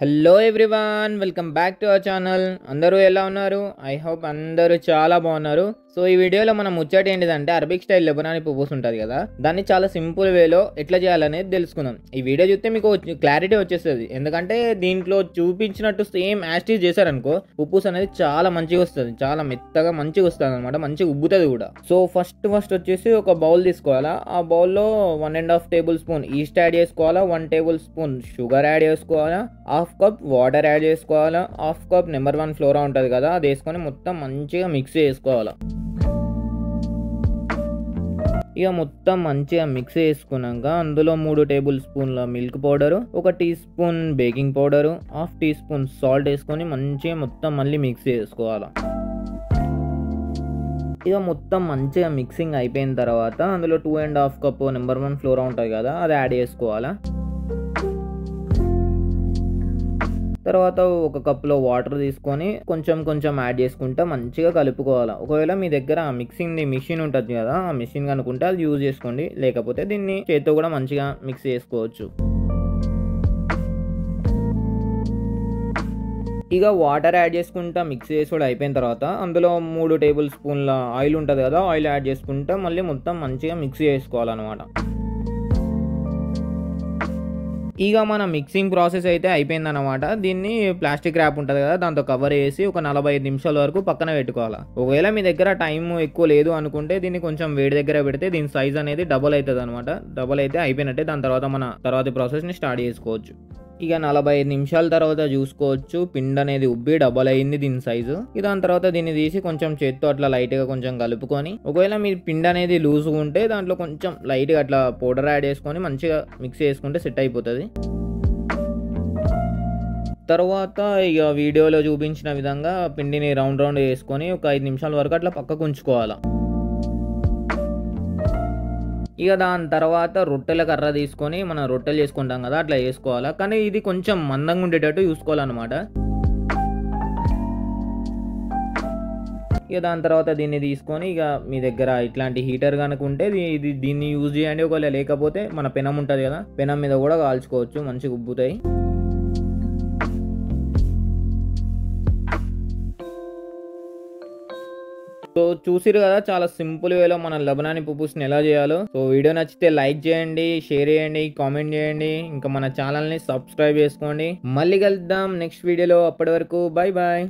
Hello everyone, welcome back to our channel. అందరూ ఎలా ఉన్నారు? ఐ హోప్ అందరూ చాలా బాగున్నారు. సో ఈ వీడియోలో మనం ముచ్చట ఏంటిదంటే అరబిక్ స్టైల్ లెబనానీ పువ్వుస్ ఉంటుంది కదా, దాన్ని చాలా సింపుల్ వేలో ఎట్లా చేయాలనేది తెలుసుకుందాం. ఈ వీడియో చూస్తే మీకు క్లారిటీ వచ్చేస్తుంది. ఎందుకంటే దీంట్లో చూపించినట్టు సేమ్ యాస్టీస్ చేశారనుకో పువ్వుస్ అనేది చాలా మంచిగా వస్తుంది, చాలా మెత్తగా మంచిగా వస్తుంది అనమాట, మంచిగా ఉబ్బుతుంది కూడా. సో ఫస్ట్ వచ్చేసి ఒక బౌల్ తీసుకోవాలా. ఆ బౌల్లో 1.5 టేబుల్ స్పూన్ ఈస్ట్ యాడ్ చేసుకోవాలా, 1 టేబుల్ స్పూన్ షుగర్ యాడ్ చేసుకోవాలా, హాఫ్ కప్ వాటర్ యాడ్ చేసుకోవాలా, హాఫ్ కప్ నెంబర్ 1 ఫ్లోరా ఉంటుంది కదా అది వేసుకొని మొత్తం మంచిగా మిక్స్ చేసుకోవాలా. ఇక మొత్తం మంచిగా మిక్స్ చేసుకున్నాక అందులో 3 టేబుల్ స్పూన్ల milk powder, 1 tea spoon baking powder, half tea spoon salt వేసుకొని మంచిగా మొత్తం మళ్ళీ మిక్స్ చేసుకోవాలి. ఇక మొత్తం మంచిగా మిక్సింగ్ అయిపోయిన తర్వాత అందులో 2.5 కప్ నెంబర్ 1 ఫ్లోరా ఉంటుంది కదా అది యాడ్ చేసుకోవాలా. తర్వాత ఒక కప్లో వాటర్ తీసుకొని కొంచెం కొంచెం యాడ్ చేసుకుంటా మంచిగా కలుపుకోవాలి. ఒకవేళ మీ దగ్గర మిక్సింగ్ మిషన్ ఉంటుంది కదా, ఆ మిషన్ కనుకుంటే అది యూజ్ చేసుకోండి, లేకపోతే దీన్ని చేతితో కూడా మంచిగా మిక్స్ చేసుకోవచ్చు. ఇక వాటర్ యాడ్ చేసుకుంటా మిక్స్ చేసి కూడా అయిపోయిన తర్వాత అందులో 3 టేబుల్ స్పూన్ల ఆయిల్ ఉంటుంది కదా, ఆయిల్ యాడ్ చేసుకుంటా మళ్ళీ మొత్తం మంచిగా మిక్స్ చేసుకోవాలన్నమాట. ఇక మన మిక్సింగ్ ప్రాసెస్ అయితే అయిపోయిందన్నమాట. దీన్ని ప్లాస్టిక్ ర్యాప్ ఉంటుంది కదా దాంతో కవర్ చేసి ఒక 45 నిమిషాల వరకు పక్కన పెట్టుకోవాలి. ఒకవేళ మీ దగ్గర టైం ఎక్కువ లేదు అనుకుంటే దీన్ని కొంచెం వేడి దగ్గర పెడితే దీని సైజ్ అనేది డబల్ అవుతుంది అనమాట. డబల్ అయితే అయిపోయినట్టే. దాని తర్వాత మన తర్వాతి ప్రాసెస్ని స్టార్ట్ చేసుకోవచ్చు. ఇక 45 నిమిషాల తర్వాత చూసుకోవచ్చు పిండి అనేది ఉబ్బి డబల్ అయింది దీని సైజు. దాని తర్వాత దీన్ని తీసి కొంచెం చేత్తో అట్లా లైట్గా కొంచెం కలుపుకొని, ఒకవేళ మీ పిండి అనేది లూజ్గా ఉంటే దాంట్లో కొంచెం లైట్గా అట్లా పౌడర్ యాడ్ చేసుకొని మంచిగా మిక్స్ చేసుకుంటే సెట్ అయిపోతుంది. తర్వాత ఇక వీడియోలో చూపించిన విధంగా పిండిని రౌండ్ వేసుకొని ఒక 5 నిమిషాల వరకు అట్లా పక్కకు ఉంచుకోవాలి. ఇక దాని తర్వాత రొట్టెల కర్ర తీసుకొని మనం రొట్టెలు చేసుకుంటాం కదా అట్లా వేసుకోవాలా. కానీ ఇది కొంచెం మందంగా ఉండేటట్టు చూసుకోవాలన్నమాట. ఇక దాని తర్వాత దీన్ని తీసుకొని ఇక మీ దగ్గర ఇట్లాంటి హీటర్ కనుక ఉంటే దీన్ని యూజ్ చేయండి. ఒకవేళ లేకపోతే మన పెనం ఉంటుంది కదా, పెనం మీద కూడా కాల్చుకోవచ్చు, మంచిగా ఉబ్బుతాయి. సో చూసిరు కదా చాలా సింపుల్ వేలో మన లెబనానీ పువ్వుస్ని ఎలా చేయాలో. సో వీడియో నచ్చితే లైక్ చేయండి, షేర్ చేయండి, కామెంట్ చేయండి, ఇంకా మన ఛానల్ని సబ్స్క్రైబ్ చేసుకోండి. మళ్ళీ కలుద్దాం నెక్స్ట్ వీడియోలో. అప్పటి వరకు బై బాయ్.